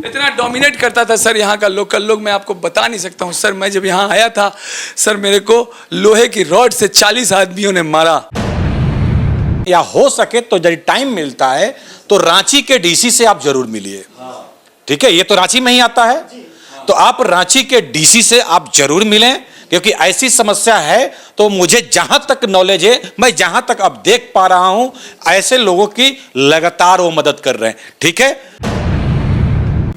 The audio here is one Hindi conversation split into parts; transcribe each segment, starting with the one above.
इतना डोमिनेट करता था सर यहाँ का लोकल लोग, मैं आपको बता नहीं सकता हूँ सर। मैं जब यहाँ आया था सर, मेरे को लोहे की रॉड से 40 आदमियों ने मारा। या हो सके तो यदि टाइम मिलता है तो रांची के डीसी से आप जरूर मिलिए। ठीक है, ये तो रांची में ही आता है, तो आप रांची के डीसी से आप जरूर मिलें, क्योंकि ऐसी समस्या है। तो मुझे जहां तक नॉलेज है, मैं जहां तक अब देख पा रहा हूं, ऐसे लोगों की लगातार वो मदद कर रहे हैं। ठीक है,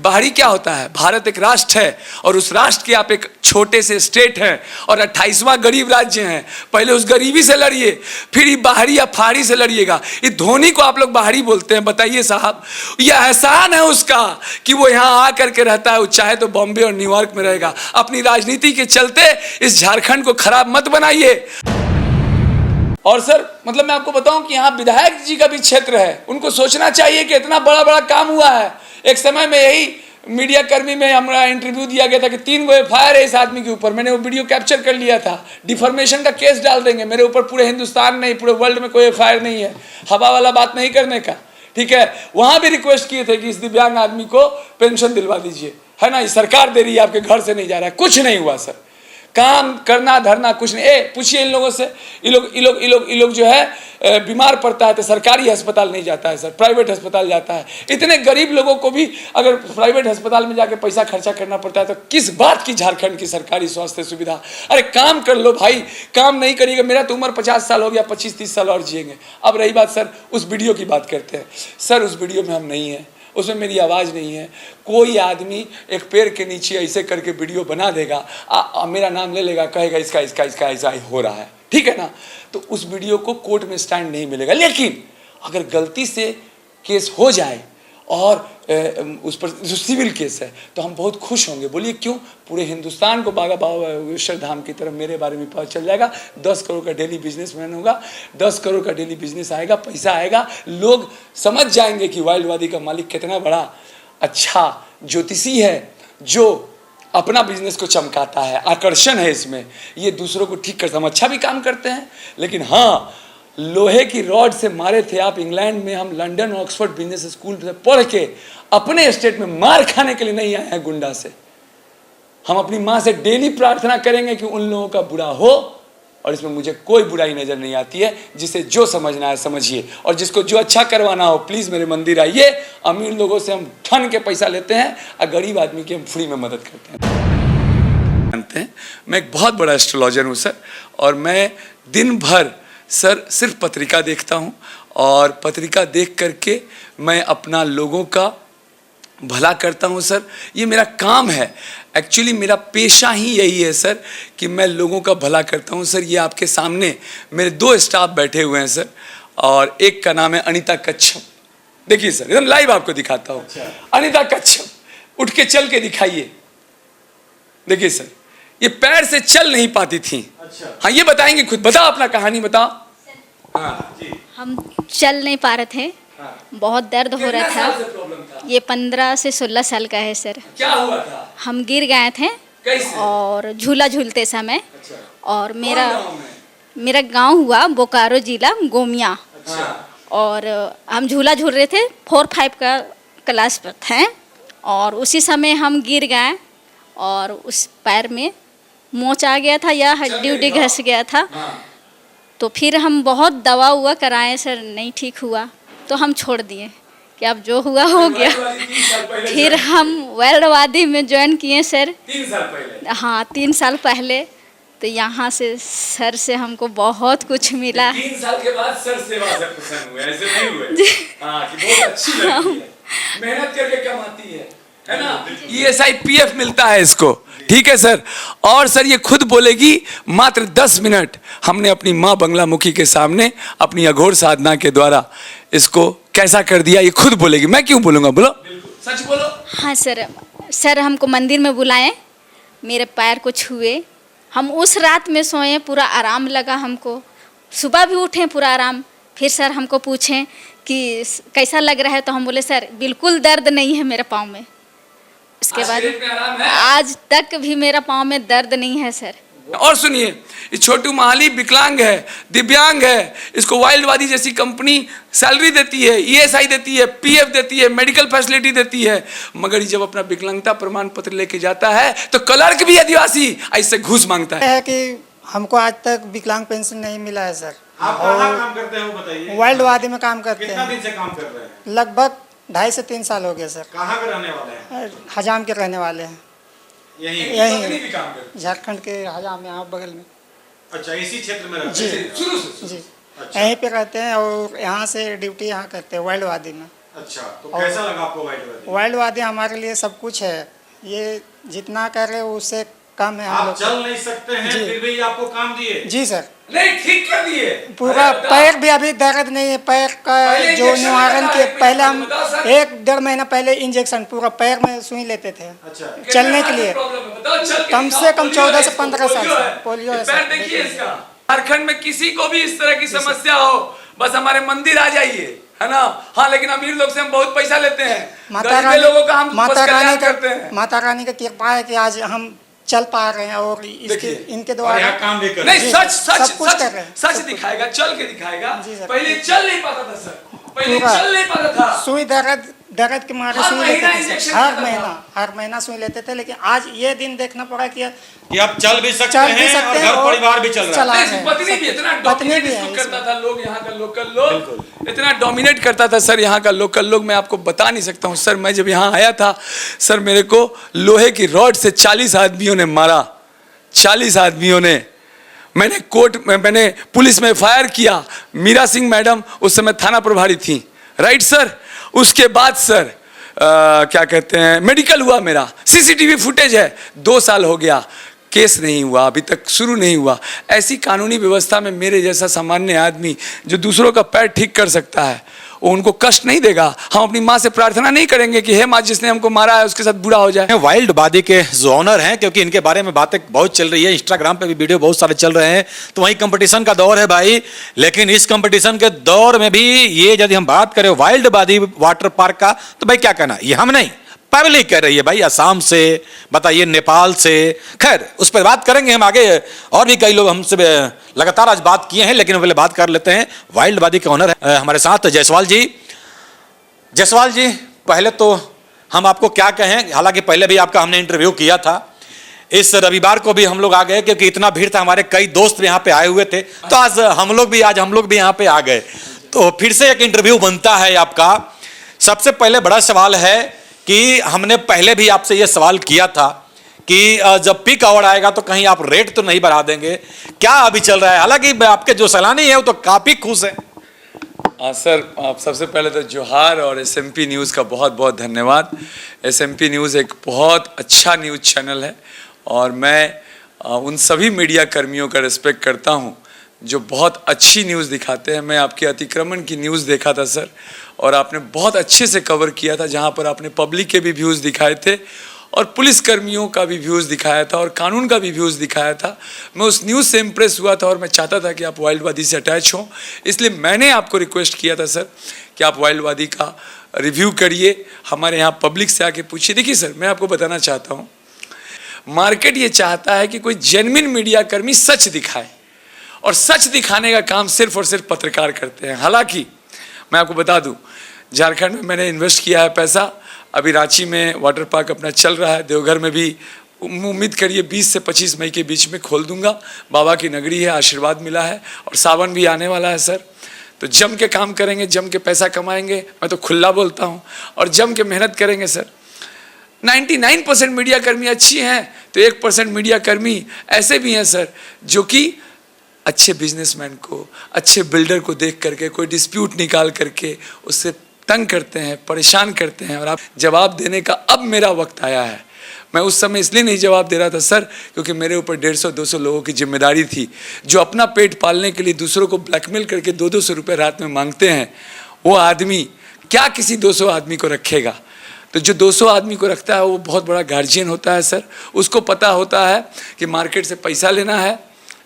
बाहरी क्या होता है, भारत एक राष्ट्र है और उस राष्ट्र के आप एक छोटे से स्टेट हैं और 28वां गरीब राज्य हैं। पहले उस गरीबी से लड़िए, फिर ये बाहरी या फाड़ी से लड़िएगा। ये धोनी को आप लोग बाहरी बोलते हैं, बताइए साहब, यह एहसान है उसका कि वो यहाँ आकर के रहता है। वो चाहे तो बॉम्बे और न्यूयॉर्क में रहेगा। अपनी राजनीति के चलते इस झारखंड को खराब मत बनाइए। और सर मतलब मैं आपको बताऊं कि यहाँ विधायक जी का भी क्षेत्र है, उनको सोचना चाहिए कि इतना बड़ा बड़ा काम हुआ है। एक समय में यही मीडिया कर्मी में हमारा इंटरव्यू दिया गया था कि 3 गो एफआईआर है इस आदमी के ऊपर। मैंने वो वीडियो कैप्चर कर लिया था। डिफॉर्मेशन का केस डाल देंगे मेरे ऊपर। पूरे हिंदुस्तान नहीं, पूरे वर्ल्ड में कोई एफआईआर नहीं है। हवा वाला बात नहीं करने का, ठीक है। वहाँ भी रिक्वेस्ट किए थे कि इस दिव्यांग आदमी को पेंशन दिलवा दीजिए, है ना। ये सरकार दे रही है, आपके घर से नहीं जा रहा है। कुछ नहीं हुआ सर, काम करना धरना कुछ नहीं। पूछिए इन लोगों से, ये लोग जो है बीमार पड़ता है तो सरकारी अस्पताल नहीं जाता है सर, प्राइवेट अस्पताल जाता है। इतने गरीब लोगों को भी अगर प्राइवेट अस्पताल में जाके पैसा खर्चा करना पड़ता है तो किस बात की झारखंड की सरकारी स्वास्थ्य सुविधा। अरे काम कर लो भाई, काम नहीं करिएगा। मेरा तो उम्र 50 साल हो गया, 25-30 साल और जिएंगे। अब रही बात सर, उस वीडियो की बात करते हैं सर। उस वीडियो में हम नहीं हैं, उसमें मेरी आवाज़ नहीं है। कोई आदमी एक पेड़ के नीचे ऐसे करके वीडियो बना देगा, मेरा नाम ले लेगा, कहेगा इसका इसका इसका ऐसा हो रहा है, ठीक है ना। तो उस वीडियो को कोर्ट में स्टैंड नहीं मिलेगा। लेकिन अगर गलती से केस हो जाए और उस पर जो सिविल केस है तो हम बहुत खुश होंगे। बोलिए क्यों? पूरे हिंदुस्तान को बाबा बाबा धाम की तरफ मेरे बारे में पता चल जाएगा। 10 करोड़ का डेली बिजनेसमैन होगा, 10 करोड़ का डेली बिजनेस आएगा, पैसा आएगा। लोग समझ जाएंगे कि वाइल्डवादी का मालिक कितना बड़ा अच्छा ज्योतिषी है, जो अपना बिजनेस को चमकाता है। आकर्षण है इसमें, ये दूसरों को ठीक करता। हम अच्छा भी काम करते हैं, लेकिन हाँ, लोहे की रॉड से मारे थे आप इंग्लैंड में, हम लंदन ऑक्सफोर्ड बिजनेस स्कूल से पढ़ के अपने स्टेट में मार खाने के लिए नहीं आए हैं गुंडा से। हम अपनी माँ से डेली प्रार्थना करेंगे कि उन लोगों का बुरा हो, और इसमें मुझे कोई बुराई नजर नहीं आती है। जिसे जो समझना है समझिए, और जिसको जो अच्छा करवाना हो प्लीज मेरे मंदिर आइए। अमीर लोगों से हम ठन के पैसा लेते हैं और गरीब आदमी की हम फ्री में मदद करते हैं। मैं एक बहुत बड़ा एस्ट्रोलॉजर हूँ सर, और मैं दिन भर सर सिर्फ पत्रिका देखता हूँ, और पत्रिका देख करके मैं अपना लोगों का भला करता हूँ सर। ये मेरा काम है, एक्चुअली मेरा पेशा ही यही है सर कि मैं लोगों का भला करता हूँ सर। ये आपके सामने मेरे 2 स्टाफ बैठे हुए हैं सर, और एक का नाम है अनीता कच्छप। देखिए सर, एकदम लाइव आपको दिखाता हूँ। अनीता कच्छप, उठ के चल के दिखाइए। देखिए सर, ये पैर से चल नहीं पाती थी। हाँ, ये बताएंगे खुद। बताओ अपना कहानी बताओ। हाँ जी। हम चल नहीं पा रहे थे, बहुत दर्द हो रहा था। ये 15 से 16 साल का है सर। क्या हुआ था? हम गिर गए थे। कैसे? और झूला झूलते समय। अच्छा। और मेरा गांव हुआ बोकारो जिला गोमिया। अच्छा। और हम झूला झूल रहे थे, 4-5 का क्लास पर थे, और उसी समय हम गिर गए और उस पैर में मोच आ गया था या हड्डी उड्डी घस गया था। तो फिर हम बहुत दवा हुआ कराए सर, नहीं ठीक हुआ तो हम छोड़ दिए कि अब जो हुआ हो गया। फिर हम वर्ल्डवादी में ज्वाइन किए सर। 3 साल पहले? हाँ, 3 साल पहले। तो यहाँ से सर से हमको बहुत कुछ मिला। 3 साल के बाद सर सेवा से प्रसन्न हुए, ऐसे नहीं हुए? हाँ, कि बहुत अच्छी लड़की है, मेहनत करके कमाती है ना। ESI PF मिलता है इसको, ठीक है सर। और सर ये खुद बोलेगी, मात्र 10 मिनट हमने अपनी माँ बंगलामुखी के सामने अपनी अघोर साधना के द्वारा इसको कैसा कर दिया, ये खुद बोलेगी। मैं क्यों बोलूँगा, बोलो, सच बोलो। हाँ सर हमको मंदिर में बुलाए, मेरे पैर को छुए, हम उस रात में सोए, पूरा आराम लगा हमको। सुबह भी उठे पूरा आराम। फिर सर हमको पूछें कि कैसा लग रहा है, तो हम बोले सर बिल्कुल दर्द नहीं है मेरे पाँव में। उसके बाद आज तक भी मेरा पाँव में दर्द नहीं है सर। और सुनिए, ये छोटू महाली विकलांग है, दिव्यांग है, इसको वाइल्डवादी जैसी कंपनी सैलरी देती है, ईएसआई देती है, पीएफ देती है, मेडिकल फैसिलिटी देती है, मगर ये जब अपना विकलांगता प्रमाण पत्र लेके जाता है तो क्लर्क भी आदिवासी ऐसे घूस मांगता है। कि हमको आज तक विकलांग पेंशन नहीं मिला है सर। आप कहाँ काम करते हैं वो बताइए। वाइल्डवादी में काम करते कितना हैं। दिन से काम कर रहे हैं? लगभग 2.5 से 3 साल हो गए सर। कहाँ के रहने वाले हैं? हजाम के रहने वाले हैं। यहीं पत्नी भी काम करती झारखंड के हजाम में, यहाँ बगल में। अच्छा, इसी क्षेत्र में रहते जी हैं? शुरू से। जी, यहीं पे रहते हैं और यहाँ से ड्यूटी यहाँ करते हैं वाइल्डवादी में। अच्छा, तो कैसा लगा आपको वाइल्डवादी? वाइल्डवादी हमारे लिए सब कुछ है। ये जितना कर रहे हो उससे कम है हम आप लोग। चल नहीं सकते हैं जी। फिर भी आपको काम दिए? जी सर, नहीं, ठीक कर दिए पूरा अरे बता। पैर भी अभी दर्द नहीं है। पैर का पहले जो इंजेक्शन निवारण लगा, के एक पहले हम मिनट बताओ सर। 1-1.5 महीना पहले इंजेक्शन पूरा पैर में सुई लेते थे अच्छा, चलने के लिए। कम से कम 14 से 15 साल से पोलियो है पैर सर। देखिए इसका। झारखंड में किसी को भी इस तरह की समस्या हो, बस हमारे मंदिर आ जाइए, है ना। हाँ, लेकिन अमीर लोग से हम बहुत पैसा लेते हैं, गरीब लोगों का हम बस कल्याण करते हैं। माता रानी का कृपा है कि आज हम चल पा रहे हैं और इसके देखिए, इनके और द्वारा यहाँ काम भी कर रहे नहीं, हैं। सच सब सच कुछ सच कर रहे हैं। सच सब कुछ। दिखाएगा, चल के दिखाएगा। जी सर। पहले चल नहीं पाता था सर, पहले पूरा। चल नहीं पाता था। सुई दर्द के मारे हर सुई महीना लेते थे इंजेक्शन सर। लेता था। हर महीना सुई लेते थे, लेकिन आज ये दिन देखना पड़ा कि कि आप चल भी सकते चल भी हैं सकते और हैं घर और परिवार भी चल रहा है। चला नहीं, रहे हैं। पत्नी भी इतना पत्नी डोमिनेट भी है इसको इसमें। करता था, लोग यहाँ का लोकल लोग इतना डोमिनेट करता था सर, यहाँ का लोकल लोग मैं आपको बता नहीं सकता हूँ सर। मैं जब यहाँ आया था सर, मेरे को लोहे की रॉड से 40 आदमियों ने मारा, 40 आदमियों ने। मैंने पुलिस में एफआईआर किया। मीरा सिंह मैडम उस समय थाना प्रभारी थी, राइट सर। उसके बाद सर क्या कहते हैं, मेडिकल हुआ मेरा, सीसीटीवी फुटेज है, 2 साल हो गया, केस नहीं हुआ, अभी तक शुरू नहीं हुआ। ऐसी कानूनी व्यवस्था में मेरे जैसा सामान्य आदमी जो दूसरों का पैर ठीक कर सकता है, वो उनको कष्ट नहीं देगा। हम अपनी माँ से प्रार्थना नहीं करेंगे कि हे माँ, जिसने हमको मारा है उसके साथ बुरा हो जाए। वाइल्डवादी के जो ऑनर हैं, क्योंकि इनके बारे में बातें बहुत चल रही है, इंस्टाग्राम पे भी वीडियो बहुत सारे चल रहे हैं, तो वहीं कंपटीशन का दौर है भाई। लेकिन इस कंपटीशन के दौर में भी ये यदि हम बात करें वाइल्डवादी वाटर पार्क का, तो भाई क्या कहना, ये हम नहीं, पब्लिक कह रही है भाई, असम से बताइए, नेपाल से। खैर उस पर बात करेंगे हम आगे, और भी कई लोग हमसे लगातार आज बात किए हैं, लेकिन पहले बात कर लेते हैं। वाइल्डवादी के ओनर है हमारे साथ जायसवाल जी। जायसवाल जी, पहले तो हम आपको क्या कहें, हालांकि पहले भी आपका हमने इंटरव्यू किया था, इस रविवार को भी हम लोग आ गए क्योंकि इतना भीड़ था, हमारे कई दोस्त भी यहाँ पे आए हुए थे, तो आज हम लोग भी यहाँ पे आ गए, तो फिर से एक इंटरव्यू बनता है आपका। सबसे पहले बड़ा सवाल है कि हमने पहले भी आपसे ये सवाल किया था कि जब पीक आवर आएगा तो कहीं आप रेट तो नहीं बढ़ा देंगे, क्या अभी चल रहा है? हालांकि आपके जो सैलानी है वो तो काफी खुश है। सर, आप सबसे पहले तो जोहार और एसएमपी न्यूज़ का बहुत बहुत धन्यवाद। एसएमपी न्यूज़ एक बहुत अच्छा न्यूज़ चैनल है और मैं उन सभी मीडिया कर्मियों का रिस्पेक्ट करता हूं जो बहुत अच्छी न्यूज़ दिखाते हैं। मैं आपके अतिक्रमण की न्यूज़ देखा था सर, और आपने बहुत अच्छे से कवर किया था, जहां पर आपने पब्लिक के भी व्यूज़ दिखाए थे और पुलिस कर्मियों का भी व्यूज़ दिखाया था और कानून का भी व्यूज़ दिखाया था। मैं उस न्यूज़ से इम्प्रेस हुआ था और मैं चाहता था कि आप वाइल्डवादी से अटैच हों, इसलिए मैंने आपको रिक्वेस्ट किया था सर कि आप वाइल्डवादी का रिव्यू करिए, हमारे यहाँ पब्लिक से आके पूछिए। देखिए सर, मैं आपको बताना चाहता हूँ, मार्केट ये चाहता है कि कोई जेन्युइन मीडिया कर्मी सच दिखाए, और सच दिखाने का काम सिर्फ और सिर्फ पत्रकार करते हैं। हालांकि मैं आपको बता दूं, झारखंड में मैंने इन्वेस्ट किया है पैसा, अभी रांची में वाटर पार्क अपना चल रहा है, देवघर में भी उम्मीद करिए 20 से 25 मई के बीच में खोल दूंगा। बाबा की नगरी है, आशीर्वाद मिला है, और सावन भी आने वाला है सर। तो जम के काम करेंगे, जम के पैसा कमाएंगे, मैं तो खुला बोलता हूँ, और जम के मेहनत करेंगे सर। 99% मीडिया कर्मी अच्छी हैं, तो 1% मीडिया कर्मी ऐसे भी हैं सर जो कि अच्छे बिजनेसमैन को, अच्छे बिल्डर को देख करके कोई डिस्प्यूट निकाल करके उससे तंग करते हैं, परेशान करते हैं। और आप जवाब देने का अब मेरा वक्त आया है। मैं उस समय इसलिए नहीं जवाब दे रहा था सर क्योंकि मेरे ऊपर 150-200 लोगों की जिम्मेदारी थी जो अपना पेट पालने के लिए दूसरों को ब्लैकमेल करके 200-200 रुपये रात में मांगते हैं। वो आदमी क्या किसी 200 आदमी को रखेगा? तो जो 200 आदमी को रखता है वो बहुत बड़ा गार्जियन होता है सर। उसको पता होता है कि मार्केट से पैसा लेना है,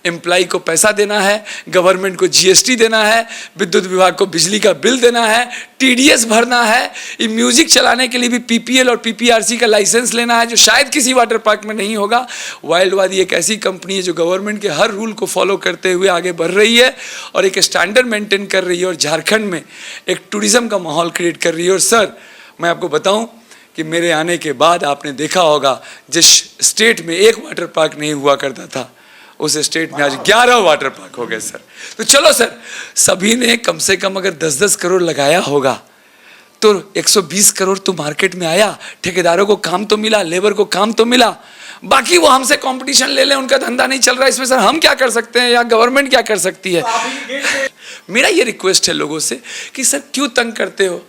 एम्प्लॉय को पैसा देना है, गवर्नमेंट को जीएसटी देना है, विद्युत विभाग को बिजली का बिल देना है, टीडीएस भरना है, ये म्यूजिक चलाने के लिए भी पीपीएल और पीपीआरसी का लाइसेंस लेना है, जो शायद किसी वाटर पार्क में नहीं होगा। वाइल्डवादी एक ऐसी कंपनी है जो गवर्नमेंट के हर रूल को फॉलो करते हुए आगे बढ़ रही है और एक स्टैंडर्ड मेंटेन कर रही है और झारखंड में एक टूरिज्म का माहौल क्रिएट कर रही है। और सर, मैं आपको बताऊं कि मेरे आने के बाद आपने देखा होगा जिस स्टेट में एक वाटर पार्क नहीं हुआ करता था, उस स्टेट में आज 11 वाटर पार्क हो गए सर। तो चलो सर, सभी ने कम से कम अगर 10-10 करोड़ लगाया होगा तो 120 करोड़ तो मार्केट में आया, ठेकेदारों को काम तो मिला, लेबर को काम तो मिला। बाकी वो हमसे कंपटीशन ले लें, उनका धंधा नहीं चल रहा है, इसमें सर हम क्या कर सकते हैं या गवर्नमेंट क्या कर सकती है? मेरा ये रिक्वेस्ट है लोगों से कि सर क्यों तंग करते हो,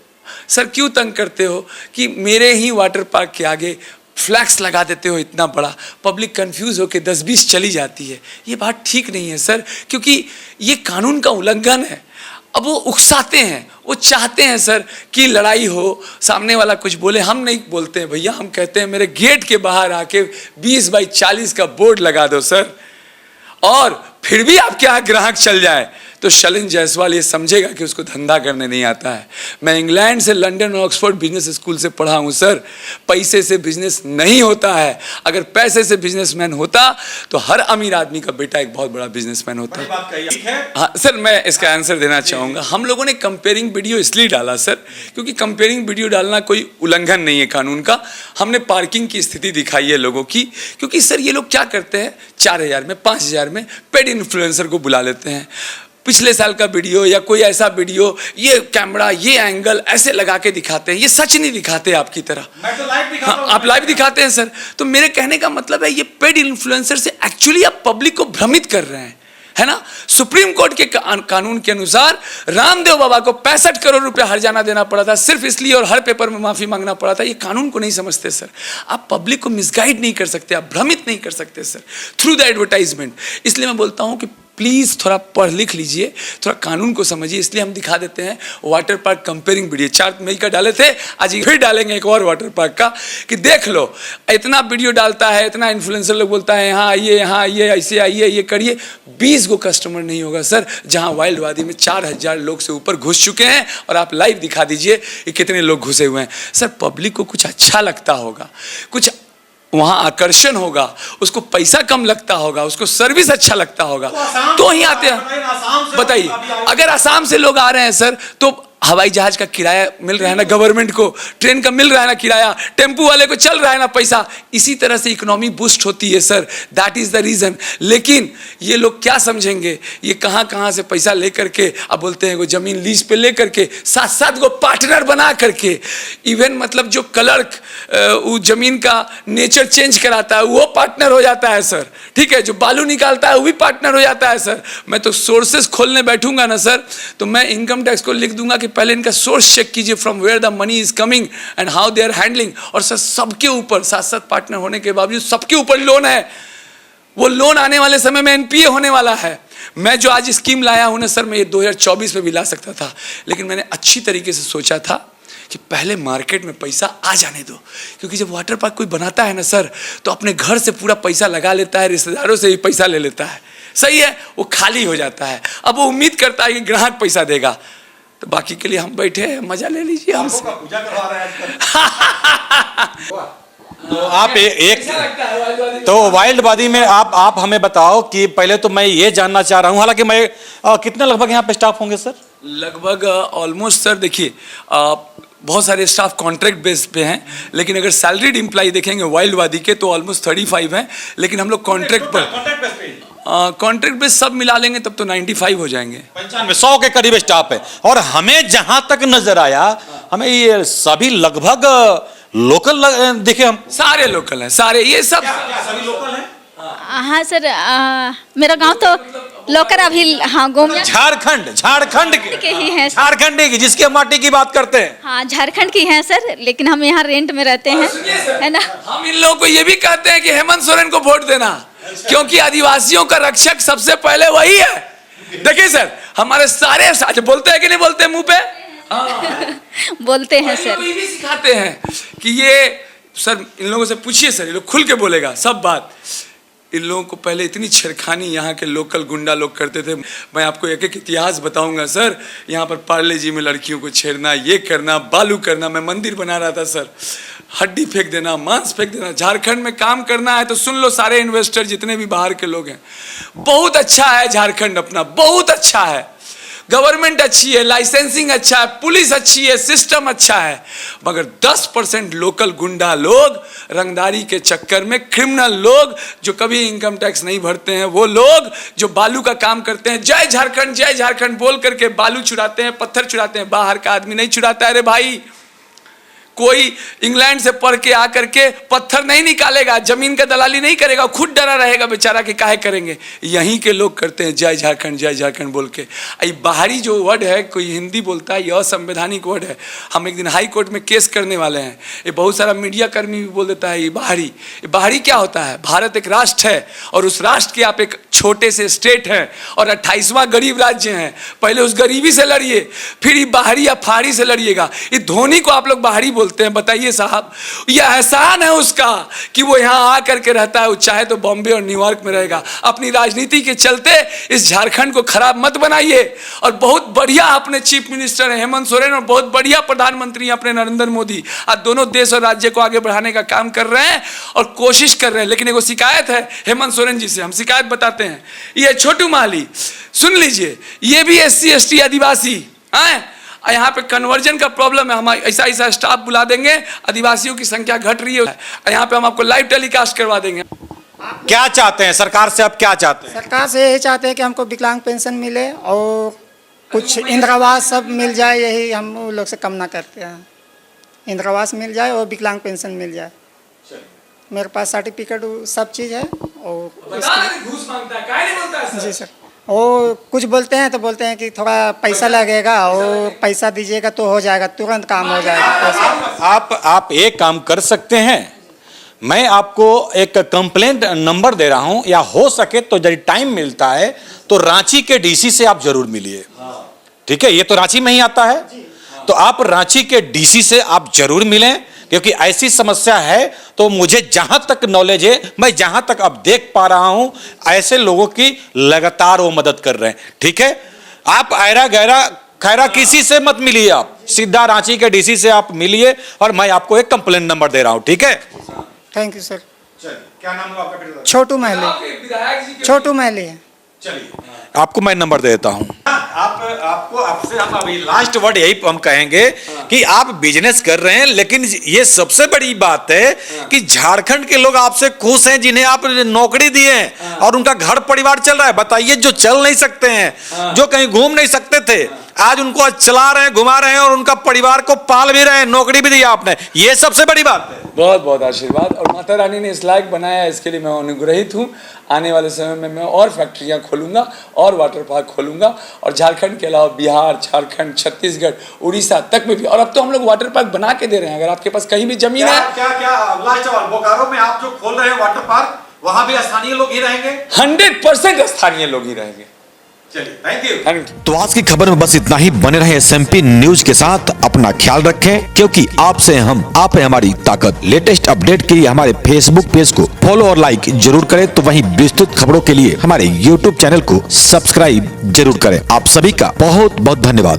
सर क्यों तंग करते हो कि मेरे ही वाटर पार्क के आगे फ्लैक्स लगा देते हो इतना बड़ा, पब्लिक कंफ्यूज होकर 10-20 चली जाती है। ये बात ठीक नहीं है सर, क्योंकि ये कानून का उल्लंघन है। अब वो उकसाते हैं, वो चाहते हैं सर कि लड़ाई हो, सामने वाला कुछ बोले। हम नहीं बोलते हैं भैया, हम कहते हैं मेरे गेट के बाहर आके 20x40 का बोर्ड लगा दो सर, और फिर भी आपके यहाँ ग्राहक चल जाए तो शलिन जायसवाल ये समझेगा कि उसको धंधा करने नहीं आता है। मैं इंग्लैंड से लंदन और ऑक्सफोर्ड बिजनेस स्कूल से पढ़ा हूँ सर। पैसे से बिजनेस नहीं होता है। अगर पैसे से बिजनेसमैन होता तो हर अमीर आदमी का बेटा एक बहुत बड़ा बिजनेसमैन होता। हाँ सर, मैं इसका आंसर देना चाहूँगा। हम लोगों ने कंपेयरिंग वीडियो इसलिए डाला सर क्योंकि कंपेयरिंग वीडियो डालना कोई उल्लंघन नहीं है कानून का। हमने पार्किंग की स्थिति दिखाई है लोगों की, क्योंकि सर ये लोग क्या करते हैं, 4000 में 5000 में पेड इन्फ्लुएंसर को बुला लेते हैं। पिछले साल का वीडियो या कोई ऐसा वीडियो, ये कैमरा, ये एंगल ऐसे लगा के दिखाते हैं, ये सच नहीं दिखाते आपकी तरह। मैं तो लाइव दिखाता हूं। आप लाइव दिखाते हैं सर। तो मेरे कहने का मतलब है ये पेड इन्फ्लुएंसर से एक्चुअली आप पब्लिक को भ्रमित कर रहे हैं, है ना। सुप्रीम कोर्ट के कानून के अनुसार रामदेव बाबा को 65 करोड़ रुपए हर्जाना देना पड़ा था सिर्फ इसलिए, और हर पेपर में माफी मांगना पड़ा था। ये कानून को नहीं समझते सर। आप पब्लिक को मिसगाइड नहीं कर सकते, आप भ्रमित नहीं कर सकते सर थ्रू द एडवर्टाइजमेंट। इसलिए मैं बोलता हूं कि प्लीज़ थोड़ा पढ़ लिख लीजिए, थोड़ा कानून को समझिए। इसलिए हम दिखा देते हैं वाटर पार्क कंपेयरिंग वीडियो। 4 मई का डाले थे, आज फिर डालेंगे एक और वाटर पार्क का, कि देख लो इतना वीडियो डालता है, इतना इन्फ्लुएंसर लोग बोलता है यहाँ आइए, ऐसे आइए, ये करिए। 20 गो कस्टमर नहीं होगा सर, जहाँ वाइल्डवादी में 4000 लोग से ऊपर घुस चुके हैं। और आप लाइव दिखा दीजिए कि कितने लोग घुसे हुए हैं। सर पब्लिक को कुछ अच्छा लगता होगा, कुछ वहां आकर्षण होगा, उसको पैसा कम लगता होगा, उसको सर्विस अच्छा लगता होगा, तो ही आते हैं। बताइए, अगर आसाम से लोग आ रहे हैं सर तो हवाई जहाज का किराया मिल रहा है ना गवर्नमेंट को, ट्रेन का मिल रहा है ना किराया, टेम्पू वाले को चल रहा है ना पैसा। इसी तरह से इकोनॉमी बूस्ट होती है sir, that is the reason. लेकिन ये लोग क्या समझेंगे, ये कहाँ कहाँ से पैसा लेकर के अब बोलते हैं वो जमीन लीज पे लेकर के 7-7 को पार्टनर बना करके, इवन मतलब जो क्लर्क वो जमीन का नेचर चेंज कराता है वो पार्टनर हो जाता है सर, ठीक है। जो बालू निकालता है वो भी पार्टनर हो जाता है सर। मैं तो सोर्सेस खोलने बैठूंगा ना सर, तो मैं इनकम टैक्स को लिख दूंगा कि पहले इनका सोर्स चेक कीजिए, from where the money is coming and how they are handling. और सर सबके ऊपर 7-7 पार्टनर होने के बावजूद सबके ऊपर लोन है। वो लोन आने वाले समय में एनपीए होने वाला है। मैं जो आज स्कीम लाया हूं ना सर, मैं ये 2024 में भी ला सकता था, लेकिन मैंने अच्छी तरीके से सोचा था कि पहले मार्केट में पैसा आ जाने दो। क्योंकि जब वाटर पार्क कोई बनाता है ना सर, तो अपने घर से पूरा पैसा लगा लेता है, रिश्तेदारों से भी पैसा ले लेता है, सही है। वो खाली हो जाता है। अब वो उम्मीद करता है कि ग्राहक पैसा देगा, तो बाकी के लिए हम बैठे हैं, मजा ले लीजिए हमसे। पूजा करवा रहे हैं तो आप एक तो वाइल्डवादी में आप हमें बताओ कि पहले तो मैं ये जानना चाह रहा हूं, हालांकि मैं कितने लगभग यहाँ पे स्टाफ होंगे सर? लगभग ऑलमोस्ट सर देखिए बहुत सारे स्टाफ कॉन्ट्रैक्ट बेस पे हैं, लेकिन अगर सैलरीड एम्प्लॉय देखेंगे वाइल्डवादी के तो ऑलमोस्ट 35 हैं। लेकिन हम लोग कॉन्ट्रैक्ट बेस सब मिला लेंगे तब तो 95 हो जाएंगे। 100 के करीब स्टाफ है। और हमें जहां तक नजर आया, हमें ये सभी लगभग लोकल देखे हम। सारे लोकल हैं, सारे ये सब सभी लोकल हैं। हाँ सर, मेरा गांव तो लोकल अभी, हाँ गोमिया झारखंड के ही हैं। झारखंड की जिसके माटी की बात करते हैं, हाँ झारखंड की हैं सर, लेकिन हम यहाँ रेंट में रहते हैं, है ना। हम इन लोगों को ये भी कहते हैं कि हेमंत सोरेन को वोट देना, क्योंकि आदिवासियों का रक्षक सबसे पहले वही है। देखिए सर, हमारे सारे बोलते हैं कि नहीं बोलते मुंह पे? बोलते हैं सर। ये भी सिखाते हैं कि ये सर, इन लोगों से पूछिए सर, ये लोग खुल के बोलेगा सब बात इन लोगों को पहले इतनी छेड़खानी यहाँ के लोकल गुंडा लोग करते थे। मैं आपको एक एक इतिहास बताऊंगा सर। यहाँ पर पार्ले जी में लड़कियों को छेड़ना, ये करना, बालू करना। मैं मंदिर बना रहा था सर, हड्डी फेंक देना, मांस फेंक देना। झारखंड में काम करना है तो सुन लो सारे इन्वेस्टर जितने भी बाहर के लोग हैं, बहुत अच्छा है झारखंड अपना, बहुत अच्छा है। गवर्नमेंट अच्छी है, लाइसेंसिंग अच्छा है, पुलिस अच्छी है, सिस्टम अच्छा है। मगर 10% लोकल गुंडा लोग, रंगदारी के चक्कर में क्रिमिनल लोग जो कभी इनकम टैक्स नहीं भरते हैं, वो लोग जो बालू का काम करते हैं, जय झारखंड बोल करके बालू चुराते हैं, पत्थर चुराते हैं। बाहर का आदमी नहीं चुराता है रे भाई। कोई इंग्लैंड से पढ़ के आकर के पत्थर नहीं निकालेगा, जमीन का दलाली नहीं करेगा, खुद डरा रहेगा बेचारा कि काहे करेंगे। यहीं के लोग करते हैं जय झारखंड बोल के। ये बाहरी जो वर्ड है, कोई हिंदी बोलता है, यह असंवैधानिक वर्ड है। हम एक दिन हाई कोर्ट में केस करने वाले हैं। ये बहुत सारा मीडिया कर्मी भी बोल देता है ये बाहरी क्या होता है? भारत एक राष्ट्र है और उस राष्ट्र के आप एक छोटे से स्टेट हैं और 28वां गरीब राज्य है। पहले उस गरीबी से लड़िए, फिर ये बाहरी या फाड़ी से लड़िएगा। ये धोनी को आप लोग बाहरी बोलते हैं, बताइए साहब, यह एहसान है उसका कि वो यहाँ आकर के रहता है। वो चाहे तो बॉम्बे और न्यूयॉर्क में रहेगा। अपनी राजनीति के चलते इस झारखंड को खराब मत बनाइए। और बहुत बढ़िया अपने चीफ मिनिस्टर हैं हेमंत सोरेन, और बहुत बढ़िया प्रधानमंत्री हैं अपने नरेंद्र मोदी। आज दोनों देश और राज्य को आगे बढ़ाने का काम कर रहे हैं और कोशिश कर रहे हैं। लेकिन एगो शिकायत है हेमंत सोरेन जी से, हम शिकायत बताते हैं। ये छोटू माली, सुन लीजिए, ये भी SC ST आदिवासी हैं। यहाँ पे कन्वर्जन का प्रॉब्लम है। हम ऐसा स्टाफ बुला देंगे, आदिवासियों की संख्या घट रही है। यहाँ पे हम आपको लाइव टेलीकास्ट करवा देंगे। क्या चाहते हैं सरकार से? आप क्या चाहते हैं? सरकार से यही चाहते हैं कि हमको विकलांग पेंशन मिले और कुछ इंदिरावास सब मिल जाए। यही हम लोग से कम ना करते हैं। इंदिरावास मिल जाए और विकलांग पेंशन मिल जाए। मेरे पास सर्टिफिकेट सब चीज़ है। और घूस मांगता है, काहे नहीं बोलता है सर? जी सर, और कुछ बोलते हैं तो बोलते हैं कि थोड़ा पैसा लगेगा और पैसा दीजिएगा तो हो जाएगा, तुरंत काम हो जाएगा। आप एक काम कर सकते हैं, मैं आपको एक कंप्लेंट नंबर दे रहा हूं, या हो सके तो यदि टाइम मिलता है तो रांची के DC से आप जरूर मिलिए। ठीक है, ये तो रांची में ही आता है, तो आप रांची के DC से आप जरूर मिलें। क्योंकि ऐसी समस्या है, तो मुझे जहां तक नॉलेज है, मैं जहां तक अब देख पा रहा हूं, ऐसे लोगों की लगातार वो मदद कर रहे हैं। ठीक है, आप ऐरा गैरा खैरा किसी से मत मिलिए, आप सीधा रांची के DC से आप मिलिए और मैं आपको एक कंप्लेंट नंबर दे रहा हूं। ठीक है, थैंक यू सर। क्या नाम है आपका? छोटू महली। छोटू महली है। चलिए, आपको मैं नंबर दे देता हूं। आपसे हम अभी लास्ट वर्ड यही हम कहेंगे कि आप बिजनेस कर रहे हैं, लेकिन ये सबसे बड़ी बात है कि झारखंड के लोग आपसे खुश हैं, जिन्हें आप नौकरी दिए हैं और उनका घर परिवार चल रहा है। बताइए, जो चल नहीं सकते हैं, जो कहीं घूम नहीं सकते थे, आज उनको चला रहे हैं, घुमा रहे हैं और उनका परिवार को पाल भी रहे हैं, नौकरी भी दी आपने। ये सबसे बड़ी बात है। बहुत बहुत आशीर्वाद, और माता रानी ने इस लायक बनाया, इसके लिए मैं अनुग्रहित हूँ। आने वाले समय में मैं और फैक्ट्रियाँ खोलूँगा और वाटर पार्क खोलूँगा, और झारखंड के अलावा बिहार, झारखंड, छत्तीसगढ़, उड़ीसा तक में भी। और अब तो हम लोग वाटर पार्क बना के दे रहे हैं। अगर आपके पास कहीं भी जमीन है, लास्ट सवाल, बोकारो में आप जो खोल रहे हैं वाटर पार्क, वहां भी स्थानीय लोग ही रहेंगे? 100% स्थानीय लोग ही रहेंगे। चलिए, थैंक यू। तो आज की खबर में बस इतना ही। बने रहे SMP न्यूज के साथ, अपना ख्याल रखें, क्योंकि आपसे हम, आप है हमारी ताकत। लेटेस्ट अपडेट के लिए हमारे फेसबुक पेज को फॉलो और लाइक जरूर करें, तो वहीं विस्तृत खबरों के लिए हमारे YouTube चैनल को सब्सक्राइब जरूर करें। आप सभी का बहुत बहुत धन्यवाद।